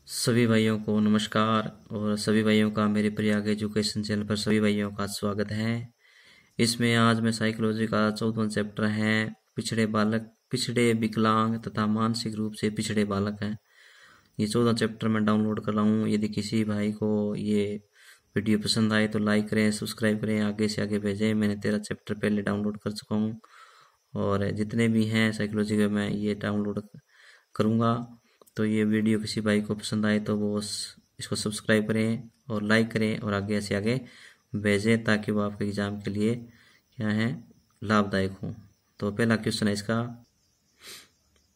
सभी भाइयों को नमस्कार और सभी भाइयों का मेरे प्रियाग एजुकेशन चैनल पर सभी भाइयों का स्वागत है। इसमें आज मैं साइकोलॉजी का 14वां चैप्टर है पिछड़े बालक, पिछड़े विकलांग तथा मानसिक रूप से पिछड़े बालक हैं। ये 14वां चैप्टर मैं डाउनलोड कर रहा हूँ। यदि किसी भाई को ये वीडियो पसंद आए तो लाइक करें, सब्सक्राइब करें, आगे से आगे भेजें। मैंने 13 चैप्टर पहले डाउनलोड कर चुका हूँ और जितने भी हैं साइकोलॉजी के मैं ये डाउनलोड करूँगा। तो ये वीडियो किसी भाई को पसंद आए तो वो इसको सब्सक्राइब करें और लाइक करें और आगे से आगे भेजें ताकि वो आपके एग्ज़ाम के लिए क्या है लाभदायक हो। तो पहला क्वेश्चन है इसका।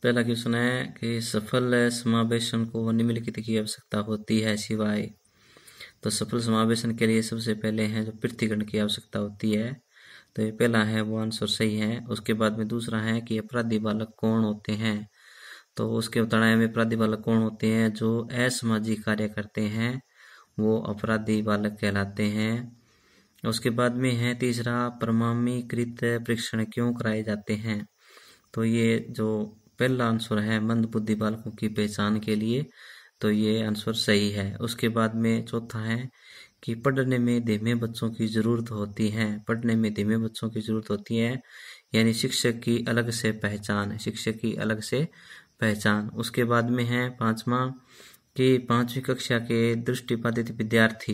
पहला क्वेश्चन है कि सफल समावेशन को निम्नलिखित की आवश्यकता होती है सिवाय। तो सफल समावेशन के लिए सबसे पहले है जो पृथक्करण की आवश्यकता होती है। तो ये पहला है वो आंसर सही है। उसके बाद में दूसरा है कि अपराधी बालक कौन होते हैं। तो उसके बताने में अपराधी बालक कौन होते हैं, जो असामाजिक कार्य करते हैं वो अपराधी बालक कहलाते हैं। उसके बाद में है तीसरा प्रमाणीकृत परीक्षण क्यों कराए जाते हैं। तो ये जो पहला आंसर है मंदबुद्धि बालकों की पहचान के लिए, तो ये आंसर सही है। उसके बाद में चौथा है कि पढ़ने में धीमे बच्चों की जरूरत होती है। पढ़ने में धीमे बच्चों की जरूरत होती है यानी शिक्षक की अलग से पहचान, शिक्षक की अलग से पहचान। उसके बाद में है पांचवा कि 5वीं कक्षा के दृष्टिबाधित विद्यार्थी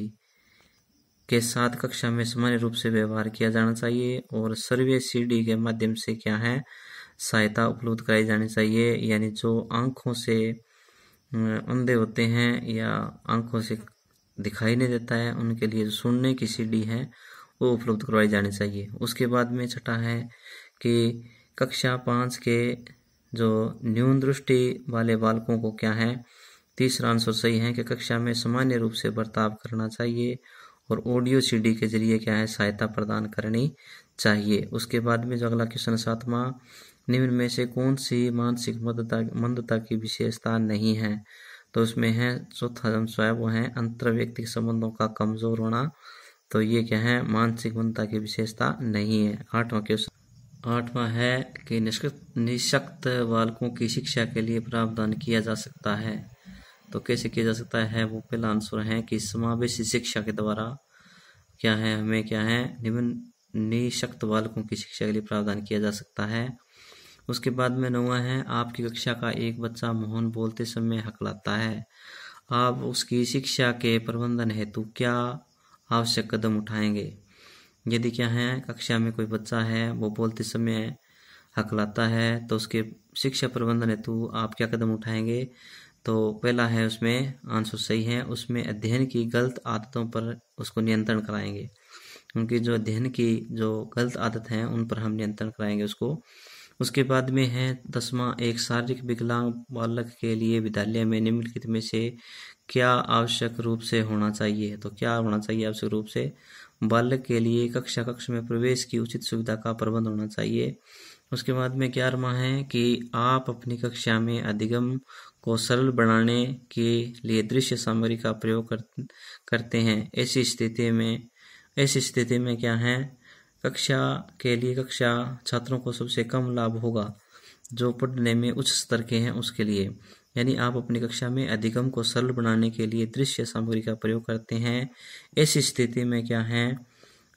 के साथ कक्षा में सामान्य रूप से व्यवहार किया जाना चाहिए और सर्वे सीडी के माध्यम से क्या है सहायता उपलब्ध कराई जानी चाहिए। यानी जो आंखों से अंधे होते हैं या आंखों से दिखाई नहीं देता है उनके लिए जो सुनने की सीडी है वो उपलब्ध करवाई जानी चाहिए। उसके बाद में छठा है कि कक्षा 5 के जो न्यून दृष्टि वाले बालकों को क्या है, तीसरा आंसर सही है कि कक्षा में सामान्य रूप से बर्ताव करना चाहिए और ऑडियो सीडी के जरिए क्या है सहायता प्रदान करनी चाहिए। उसके बाद में जो अगला क्वेश्चन 7वां, निम्न में से कौन सी मानसिक मंदता की विशेषता नहीं है। तो उसमें है चौथा जो है वो है अंतर व्यक्तिक संबंधों का कमजोर होना। तो ये क्या है मानसिक मंदता की विशेषता नहीं है। 8वां क्वेश्चन 8वां है कि निःशक्त बालकों की शिक्षा के लिए प्रावधान किया जा सकता है। तो कैसे किया जा सकता है, वो पहला आंसर है कि समावेशी शिक्षा के द्वारा क्या है हमें क्या है निःशक्त बालकों की शिक्षा के लिए प्रावधान किया जा सकता है। उसके बाद में 9वां है आपकी कक्षा का एक बच्चा मोहन बोलते समय हकलाता है, आप उसकी शिक्षा के प्रबंधन हेतु क्या आवश्यक कदम उठाएंगे। यदि क्या है कक्षा में कोई बच्चा है वो बोलते समय हकलाता है तो उसके शिक्षा प्रबंधन हेतु आप क्या कदम उठाएंगे। तो पहला है उसमें आंसर सही है, उसमें अध्ययन की गलत आदतों पर उसको नियंत्रण कराएंगे। उनकी जो अध्ययन की जो गलत आदत है उन पर हम नियंत्रण कराएंगे उसको। उसके बाद में है 10वां एक शारीरिक विकलांग बालक के लिए विद्यालय में निम्नलिखित में से क्या आवश्यक रूप से होना चाहिए। तो क्या होना चाहिए आवश्यक रूप से, बालक के लिए कक्ष में प्रवेश की उचित सुविधा का प्रबंध होना चाहिए। उसके बाद में 11वां है कि आप अपनी कक्षा में अधिगम को सरल बनाने के लिए दृश्य सामग्री का प्रयोग करते हैं। ऐसी स्थिति में क्या है कक्षा के लिए कक्षा छात्रों को सबसे कम लाभ होगा जो पढ़ने में उच्च स्तर के हैं उसके लिए। यानी आप अपनी कक्षा में अधिगम को सरल बनाने के लिए दृश्य सामग्री का प्रयोग करते हैं। ऐसी स्थिति में क्या है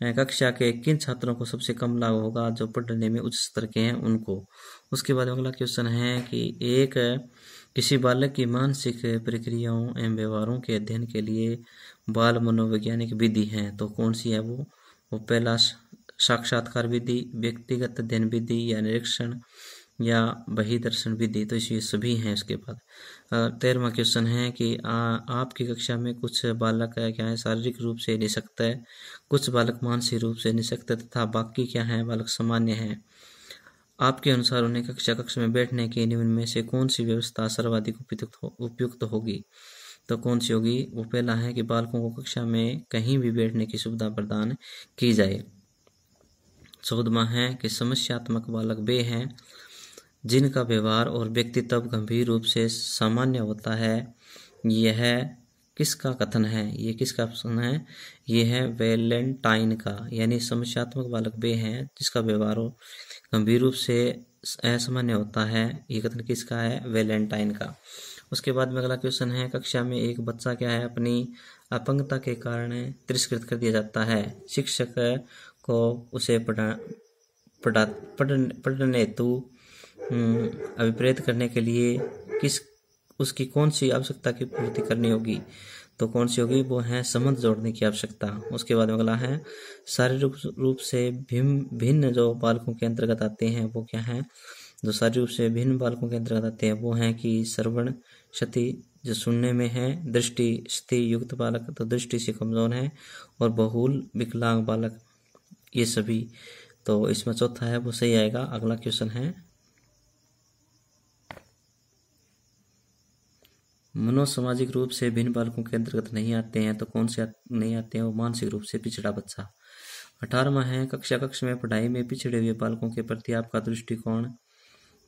कक्षा के किन छात्रों को सबसे कम लाभ होगा, जो पढ़ने में उच्च स्तर के हैं उनको। उसके बाद अगला क्वेश्चन है कि किसी बालक की मानसिक प्रक्रियाओं एवं व्यवहारों के अध्ययन के लिए बाल मनोवैज्ञानिक विधि है। तो कौन सी है वो पहला साक्षात्कार विधि, व्यक्तिगत अध्ययन विधि या निरीक्षण या बहिर्दर्शन विधि। तो ये सभी हैं। उसके बाद 13वां क्वेश्चन है कि आपकी कक्षा में कुछ बालक क्या है शारीरिक रूप से निःशक्त है, कुछ बालक मानसिक रूप से निःशक्त है तथा बाकी क्या है बालक सामान्य है। आपके अनुसार उन्हें कक्ष में बैठने के निम्न में से कौन सी व्यवस्था सर्वाधिक उपयुक्त होगी। तो कौन सी होगी, वो पहला है कि बालकों को कक्षा में कहीं भी बैठने की सुविधा प्रदान की जाए। 14वां है कि समस्यात्मक बालक वे हैं जिनका व्यवहार और व्यक्तित्व गंभीर रूप से सामान्य होता है। यह किसका कथन है, ये किसका कथन है, ये है वैलेंटाइन का। यानी समस्यात्मक बालक वे हैं जिसका व्यवहार गंभीर रूप से असामान्य होता है, ये कथन किसका है, वैलेंटाइन का। उसके बाद में अगला क्वेश्चन है, कक्षा में एक बच्चा क्या है अपनी अपंगता के कारण तिरस्कृत कर दिया जाता है। शिक्षक को उसे पढ़ने हेतु अभिप्रेरित करने के लिए उसकी कौन सी आवश्यकता की पूर्ति करनी होगी? तो कौन सी होगी? वो है संबंध जोड़ने की आवश्यकता। उसके बाद अगला है, शारीरिक रूप से भिन्न जो बालकों के अंतर्गत आते हैं वो क्या है? जो शारीरिक रूप से भिन्न बालकों के अंतर्गत आते हैं वो है कि श्रवण क्षति जो सुनने में है, दृष्टि क्षति युक्त बालक तो दृष्टि से कमजोर है, और बहुल विकलांग बालक ये सभी। तो इसमें चौथा है वो सही आएगा। अगला क्वेश्चन है, मनोसामाजिक रूप से भिन्न बालकों के अंतर्गत नहीं आते हैं तो कौन से नहीं आते हैं? वो मानसिक रूप से पिछड़ा बच्चा। 18वां है, कक्षा में पढ़ाई में पिछड़े हुए बालकों के प्रति आपका दृष्टिकोण।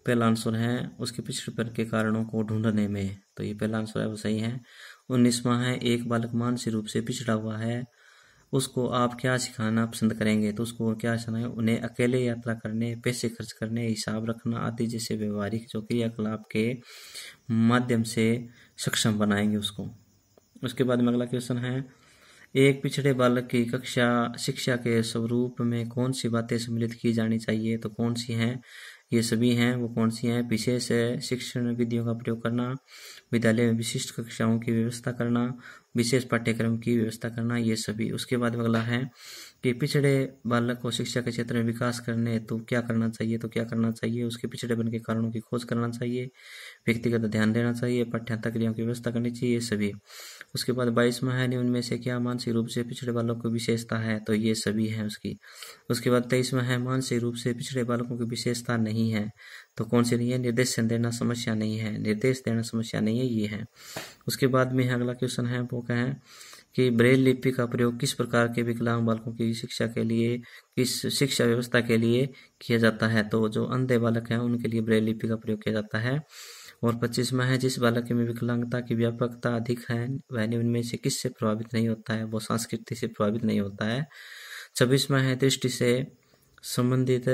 पहला आंसर है उसके पिछड़ेपन के कारणों को ढूंढने में, तो ये पहला आंसर है वो सही है। 19वां है, एक बालक मानसिक रूप से पिछड़ा हुआ है, उसको आप क्या सिखाना पसंद करेंगे? तो उसको क्या सिखाना है? उन्हें अकेले यात्रा करने, पैसे खर्च करने, हिसाब रखना आदि जैसे व्यवहारिक जो क्रियाकलाप के माध्यम से सक्षम बनाएंगे उसको। उसके बाद में अगला क्वेश्चन है, एक पिछड़े बालक की कक्षा शिक्षा के स्वरूप में कौन सी बातें सम्मिलित की जानी चाहिए? तो कौन सी हैं? ये सभी हैं। वो कौन सी हैं? विशेष शिक्षण विधियों का प्रयोग करना, विद्यालय में विशिष्ट कक्षाओं की व्यवस्था करना, विशेष पाठ्यक्रम की व्यवस्था करना, ये सभी। उसके बाद अगला है कि पिछड़े बालक को शिक्षा के क्षेत्र में विकास करने तो क्या करना चाहिए? तो क्या करना चाहिए? उसके पिछड़ेपन के कारणों की खोज करना चाहिए, व्यक्तिगत ध्यान देना चाहिए, पाठ्यंतर क्रियाओं की व्यवस्था करनी चाहिए, सभी। उसके बाद 22वां है, निम्न में से क्या मानसिक रूप से पिछड़े बालकों की विशेषता है? तो ये सभी है उसकी। उसके बाद 23वां है, मानसिक रूप से पिछड़े बालकों की विशेषता नहीं है, तो कौन सी नहीं है? निर्देश देना समस्या नहीं है, निर्देश देना समस्या नहीं है, ये है। उसके बाद में अगला क्वेश्चन है वो क्या है कि ब्रेल लिपि का प्रयोग किस प्रकार के विकलांग बालकों की शिक्षा के लिए, किस शिक्षा व्यवस्था के लिए किया जाता है? तो जो अंधे बालक हैं उनके लिए ब्रेल लिपि का प्रयोग किया जाता है। और 25वां है, जिस बालक में विकलांगता की व्यापकता अधिक है वह उनमें से किससे प्रभावित नहीं होता है? वो संस्कृति से प्रभावित नहीं होता है। 26वां है, दृष्टि से संबंधित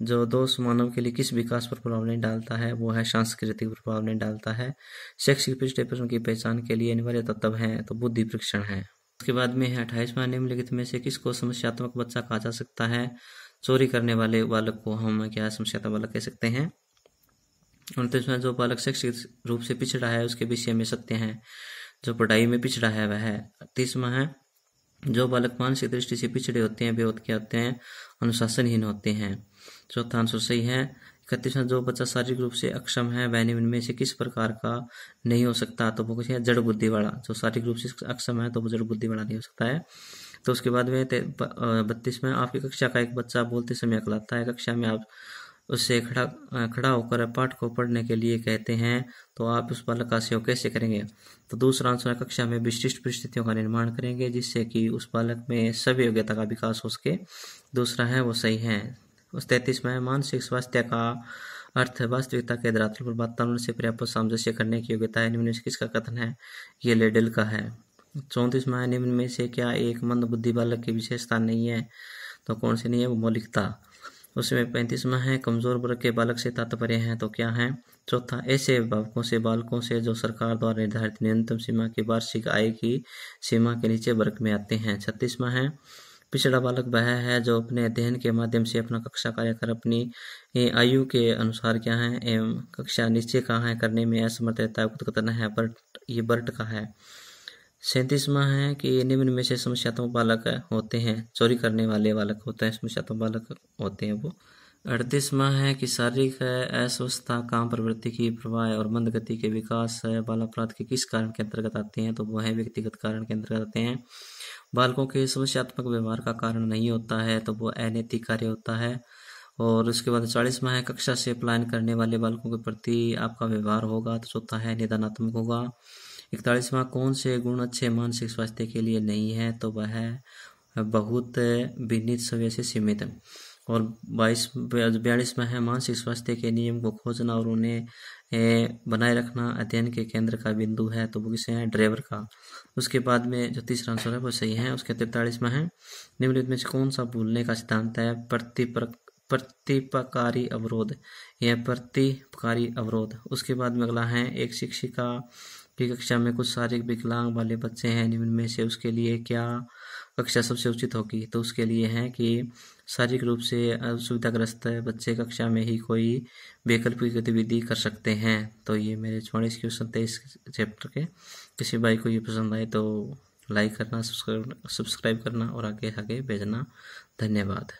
जो दोष मानव के लिए किस विकास पर प्रभाव नहीं डालता है? वो है सांस्कृतिक प्रभाव नहीं डालता है। शैक्षिक पिछड़ेपन की पहचान के लिए अनिवार्य तत्व है तो बुद्धि परीक्षण है। उसके बाद में है 28वां, निम्नलिखित में से किसको समस्यात्मक बच्चा कहा जा सकता है? चोरी करने वाले बालक को हम क्या समस्यात्मक बालक कह सकते हैं। 29वां, जो बालक शैक्षिक रूप से पिछड़ा है उसके विषय में सत्य है, जो पढ़ाई में पिछड़ा है वह। 30वां है, जो बालक मानसिक दृष्टि से पिछड़े होते हैं वे क्या होते हैं? अनुशासनहीन होते हैं। चौथा आंसर सही है। 31वां, जो बच्चा शारीरिक रूप से अक्षम है वह इनमें से किस प्रकार का नहीं हो सकता? तो वो कुछ है जड़ बुद्धि वाला। जो शारीरिक रूप से अक्षम है तो वो जड़ बुद्धि वाला नहीं हो सकता है। तो उसके बाद में 32वां, आपकी कक्षा का एक बच्चा बोलते समय अकलाता है, कक्षा में आप उससे खड़ा होकर पाठ को पढ़ने के लिए कहते हैं तो आप उस बालक का सहयोग कैसे करेंगे? तो दूसरा आंसर है, कक्षा में विशिष्ट परिस्थितियों का निर्माण करेंगे जिससे कि उस बालक में सभी योग्यता का विकास हो सके। दूसरा है वो सही है। उस 33वां है, मानसिक स्वास्थ्य का अर्थ वास्तविकता के धरातल पर वातावरण से पर्याप्त सामंजस्य करने की योग्यता है। निम्न से किसका कथन है? ये लेडल का है। 34वां है, निम्न में से क्या एक मंद बुद्धि बालक की विशेषता नहीं है? तो कौन सी नहीं है? वो मौलिकता। उसमें 35वां है, कमजोर वर्ग के बालक से तात्पर्य है तो क्या है? चौथा, ऐसे अभिभावकों बालकों से जो सरकार द्वारा निर्धारित न्यूनतम सीमा की वार्षिक आय की सीमा के नीचे वर्ग में आते हैं। 36वां है, पिछड़ा बालक वह है जो अपने अध्ययन के माध्यम से अपना कक्षा कार्य कर अपनी आयु के अनुसार क्या है एवं कक्षा नीचे कहाँ है करने में असमर्थ रहता है। कथन है ये बर्ट का है। 37वां है कि निम्न में से समस्यात्मक बालक होते हैं, चोरी करने वाले बालक होते हैं, समस्यात्मक बालक होते हैं वो। 38वां है कि शारीरिक अस्वस्थता, काम प्रवृत्ति की प्रवाह और मंद गति के विकास बाल अपराध के किस कारण के अंतर्गत आते हैं? तो वो है व्यक्तिगत कारण के अंतर्गत आते हैं। बालकों के समस्यात्मक व्यवहार का कारण नहीं होता है तो वो अनैतिक कार्य होता है। और उसके बाद 40वां है, कक्षा से पलायन करने वाले बालकों के प्रति आपका व्यवहार होगा तो चौथा है निदानात्मक होगा। 41वां, कौन से गुण अच्छे मानसिक स्वास्थ्य के लिए नहीं है? तो वह है बहुत विनीत सवय से सीमित। और 42वां है, मानसिक स्वास्थ्य के नियम को खोजना और उन्हें बनाए रखना अध्ययन के केंद्र का बिंदु है तो वो किसे है? ड्राइवर का। उसके बाद में जो तीसरा आंसर है वो सही है। उसके 43वां है, निम्नलिखित में से कौन सा भूलने का सिद्धांत है? प्रतिपकारी अवरोध, यह प्रतिपकारी अवरोध। उसके बाद में अगला है, एक शिक्षिका की कक्षा में कुछ शारीरिक विकलांग वाले बच्चे हैं, निम्न में से उसके लिए क्या कक्षा सबसे उचित होगी? तो उसके लिए है कि शारीरिक रूप से असुविधाग्रस्त बच्चे कक्षा में ही कोई वैकल्पिक गतिविधि कर सकते हैं। तो ये मेरे 44 क्वेश्चन थे इस चैप्टर के। किसी भाई को ये पसंद आए तो लाइक करना, सब्सक्राइब करना और आगे आगे भेजना। धन्यवाद।